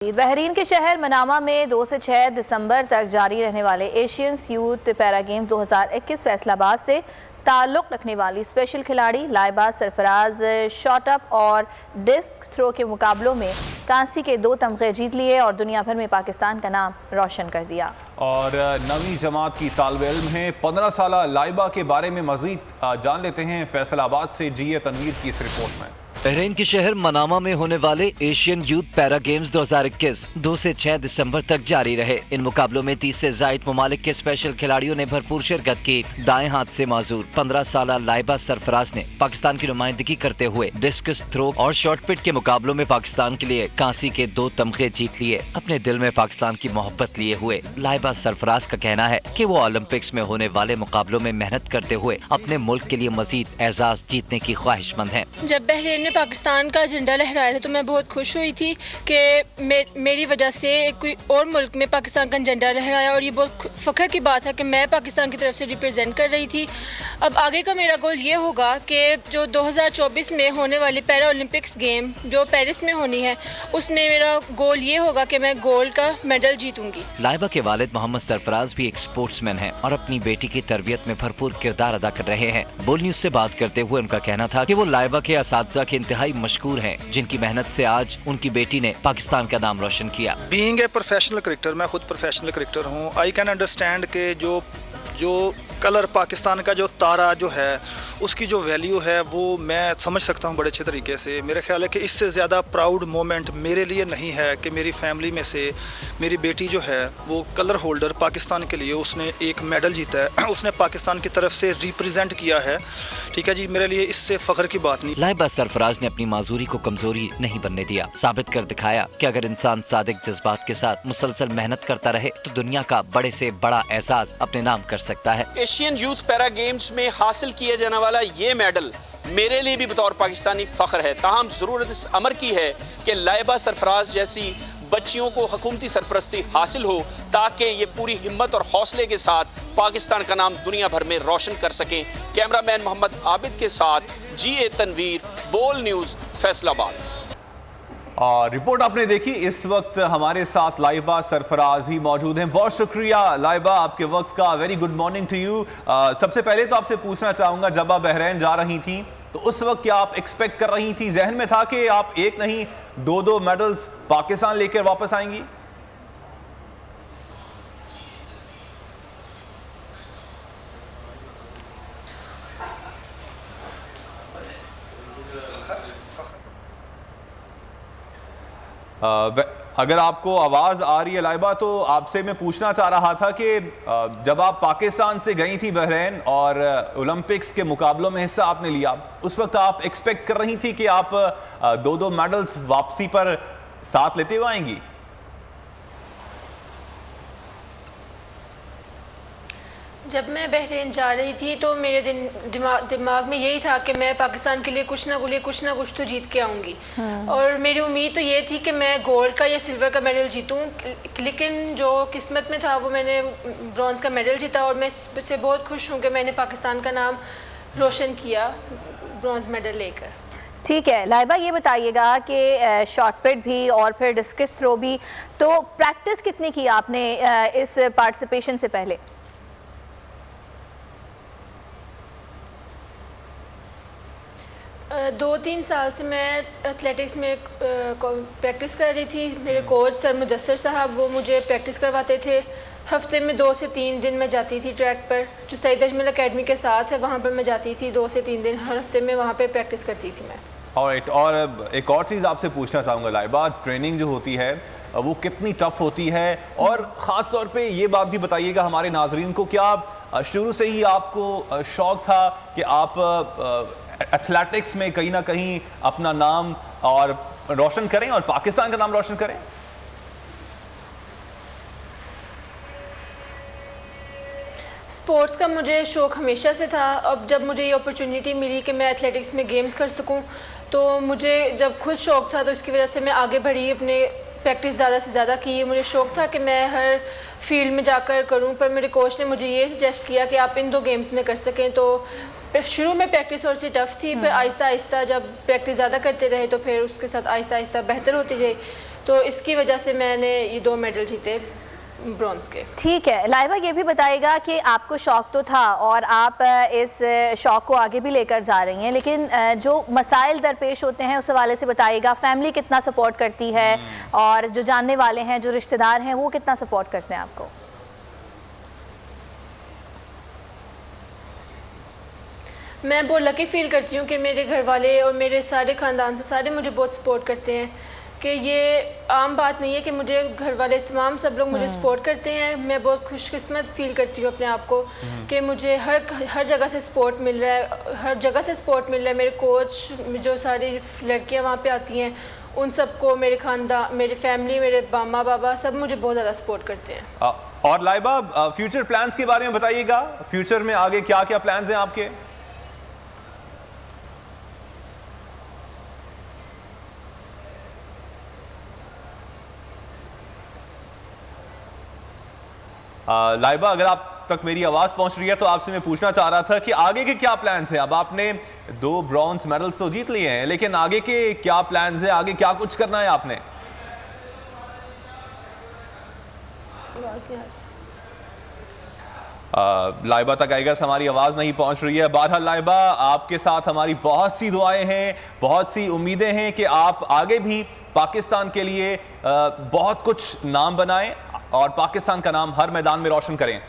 Bahrain के शहर Manama में 2 से 6 दिसंबर तक जारी रहने वाले Asians youth para games 2021 Faisalabad से ताल्लुक़ रखने वाली स्पेशल खिलाड़ी लाइबा सरफराज शॉटअप और डिस्क थ्रो के मुकाबलों में कांसी के 2 तमगे जीत लिए और दुनिया भर में पाकिस्तान का नाम रोशन कर दिया। और नवी जमात की तालिब इल्म है 15 साला लाइबा के बारे में मजीद जान लेते हैं फैसलाबाद से जी तनवीर की इस रिपोर्ट में। बहरीन के शहर मनामा में होने वाले एशियन यूथ पैरा गेम्स 2021 2 से 6 दिसंबर तक जारी रहे। इन मुकाबलों में 30 से जायद ममालिक के स्पेशल खिलाड़ियों ने भरपूर शिरकत की। दाएं हाथ से माजूर 15 साला लाइबा सरफराज ने पाकिस्तान की नुमाइंदगी करते हुए डिस्कस थ्रो और शॉर्ट पिट के मुकाबलों में पाकिस्तान के लिए कांसी के 2 तमगे जीत लिए। अपने दिल में पाकिस्तान की मोहब्बत लिए हुए लाइबा सरफराज का कहना है कि वो ओलंपिक्स में होने वाले मुकाबलों में मेहनत करते हुए अपने मुल्क के लिए मजीद एजाज जीतने की ख्वाहिशमंद है। जब बहरीन पाकिस्तान का झंडा लहराया था तो मैं बहुत खुश हुई थी कि मेरी वजह से कोई और मुल्क में पाकिस्तान का झंडा लहराया और ये बहुत फ़ख्र की बात है कि मैं पाकिस्तान की तरफ से रिप्रेजेंट कर रही थी। अब आगे का मेरा गोल ये होगा कि जो 2024 में होने वाली पैरा ओलंपिक्स गेम जो पेरिस में होनी है उसमें मेरा गोल ये होगा कि मैं गोल्ड का मेडल जीतूंगी। लाइबा के वालिद मोहम्मद सरफराज भी एक स्पोर्ट्समैन हैं और अपनी बेटी की तरबियत में भरपूर किरदार अदा कर रहे हैं। बोल न्यूज से बात करते हुए उनका कहना था कि वो लाइबा के असातिज़ा के इंतहाई मशकूर हैं, जिनकी मेहनत से आज उनकी बेटी ने पाकिस्तान का नाम रोशन किया। बीइंग ए प्रोफेशनल क्रिकेटर, मैं खुद प्रोफेशनल क्रिकेटर हूँ। आई कैन अंडरस्टैंड के जो कलर पाकिस्तान का जो तारा जो है उसकी जो वैल्यू है वो मैं समझ सकता हूँ बड़े अच्छे तरीके से। मेरे ख्याल है कि इससे ज़्यादा प्राउड मोमेंट मेरे लिए नहीं है कि मेरी फैमिली में से मेरी बेटी जो है वो कलर होल्डर पाकिस्तान के लिए उसने एक मेडल जीता है, उसने पाकिस्तान की तरफ से रिप्रेजेंट किया है। ठीक है जी, मेरे लिए इससे फ़ख्र की बात नहीं। लाइबा सरफराज ने अपनी माजूरी को कमजोरी नहीं बनने दिया, साबित कर दिखाया कि अगर इंसान सादिक जज्बात के साथ मुसलसल मेहनत करता रहे तो दुनिया का बड़े से बड़ा एहसास अपने नाम कर सकता है। एशियन यूथ पैरा गेम्स में हासिल किया जाने वाला ये मेडल मेरे लिए भी बतौर पाकिस्तानी फख्र है। ताहम जरूरत इस अमर की है कि लाइबा सरफराज जैसी बच्चियों को हुकूमती सरपरस्ती हासिल हो ताकि ये पूरी हिम्मत और हौसले के साथ पाकिस्तान का नाम दुनिया भर में रोशन कर सकें। कैमरामैन मोहम्मद आबिद के साथ जी तनवीर, बोल न्यूज़, फैसलाबाद। और रिपोर्ट आपने देखी। इस वक्त हमारे साथ लाइबा सरफराज ही मौजूद हैं। बहुत शुक्रिया लाइबा आपके वक्त का। Very good morning to you. सबसे पहले तो आपसे पूछना चाहूँगा, जब आप बहरीन जा रही थी तो उस वक्त क्या आप एक्सपेक्ट कर रही थी, जहन में था कि आप एक नहीं 2-2 मेडल्स पाकिस्तान लेकर वापस आएंगी? अगर आपको आवाज़ आ रही है लाइबा, तो आपसे मैं पूछना चाह रहा था कि जब आप पाकिस्तान से गई थी बहरीन और ओलंपिक्स के मुकाबलों में हिस्सा आपने लिया, उस वक्त आप एक्सपेक्ट कर रही थी कि आप 2-2 मेडल्स वापसी पर साथ लेते हुए आएंगी? जब मैं बहरीन जा रही थी तो मेरे दिमाग में यही था कि मैं पाकिस्तान के लिए कुछ ना कुछ तो जीत के आऊँगी। और मेरी उम्मीद तो ये थी कि मैं गोल्ड का या सिल्वर का मेडल जीतूँ, लेकिन जो किस्मत में था वो मैंने ब्रॉन्ज़ का मेडल जीता और मैं इससे बहुत खुश हूँ कि मैंने पाकिस्तान का नाम रोशन किया ब्रॉन्ज़ मेडल लेकर। ठीक है लाइबा, ये बताइएगा कि शॉर्ट पिट भी और फिर डिस्कस थ्रो भी, तो प्रैक्टिस कितनी की आपने इस पार्टिसिपेशन से पहले? 2-3 साल से मैं एथलेटिक्स में प्रैक्टिस कर रही थी। मेरे कोच सर मुदस्सर साहब वो मुझे प्रैक्टिस करवाते थे। हफ्ते में 2 से 3 दिन मैं जाती थी ट्रैक पर, जो सईद अजमल अकेडमी के साथ है वहाँ पर मैं जाती थी। 2 से 3 दिन हर हफ्ते में वहाँ पे प्रैक्टिस करती थी मैं। और एक और चीज़ आपसे पूछना चाहूँगा लाइबा, ट्रेनिंग जो होती है वो कितनी टफ होती है, और ख़ास तौर पे ये बात भी बताइएगा हमारे नाजरीन को, क्या शुरू से ही आपको शौक़ था कि आप एथलेटिक्स में कहीं ना कहीं अपना नाम और रोशन करें और पाकिस्तान का नाम रोशन करें? स्पोर्ट्स का मुझे शौक़ हमेशा से था। अब जब मुझे ये अपॉर्चुनिटी मिली कि मैं एथलेटिक्स में गेम्स कर सकूं, तो मुझे जब खुद शौक़ था तो इसकी वजह से मैं आगे बढ़ी, अपने प्रैक्टिस ज़्यादा से ज़्यादा की। मुझे शौक़ था कि मैं हर फील्ड में जाकर करूं, पर मेरे कोच ने मुझे ये सजेस्ट किया कि आप इन 2 गेम्स में कर सकें। तो शुरू में प्रैक्टिस और सी टफ थी, फिर आहिस्ता आहिस्ता जब प्रैक्टिस ज़्यादा करते रहे तो फिर उसके साथ आहिस्ता आहिस्ता बेहतर होती गई। तो इसकी वजह से मैंने ये 2 मेडल जीते ब्रॉन्ज के। ठीक है, लाइबा ये भी बताइएगा कि आपको शौक तो था और आप इस शौक को आगे भी लेकर जा रही हैं, लेकिन जो मसाइल दरपेश होते हैं उस हवाले से बताइएगा। फैमिली कितना सपोर्ट करती है और जो जानने वाले हैं, जो रिश्तेदार हैं, वो कितना सपोर्ट करते हैं आपको? मैं बहुत लकी फील करती हूँ कि मेरे घर वाले और मेरे सारे ख़ानदान से सारे मुझे बहुत सपोर्ट करते हैं, कि ये आम बात नहीं है कि मुझे घर वाले तमाम सब लोग मुझे सपोर्ट करते हैं। मैं बहुत खुशकिस्मत फील करती हूँ अपने आप को कि मुझे हर जगह से सपोर्ट मिल रहा है, हर जगह से सपोर्ट मिल रहा है। मेरे कोच, जो सारी लड़कियाँ वहाँ पे आती हैं, उन सबको, मेरे ख़ानदान, मेरी फैमिली, मेरे मामा बाबा सब मुझे बहुत ज़्यादा सपोर्ट करते हैं। और लाइबा, फ्यूचर प्लान्स के बारे में बताइएगा। फ्यूचर में आगे क्या क्या प्लान्स हैं आपके? लाइबा, अगर आप तक मेरी आवाज़ पहुंच रही है तो आपसे मैं पूछना चाह रहा था कि आगे के क्या प्लान्स हैं। अब आपने 2 ब्रॉन्ज मेडल्स तो जीत लिए हैं, लेकिन आगे के क्या प्लान्स हैं? आगे क्या कुछ करना है आपने? लाइबा तक आएगा, हमारी आवाज़ नहीं पहुंच रही है। बहरहाल लाइबा, आपके साथ हमारी बहुत सी दुआएं हैं, बहुत सी उम्मीदें हैं कि आप आगे भी पाकिस्तान के लिए बहुत कुछ नाम बनाएं और पाकिस्तान का नाम हर मैदान में रोशन करें।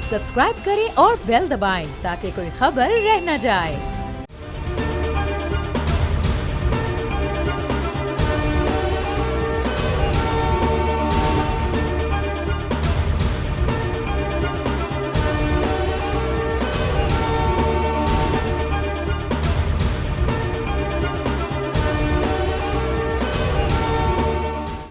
सब्सक्राइब करें और बेल दबाएं ताकि कोई खबर रह न जाए।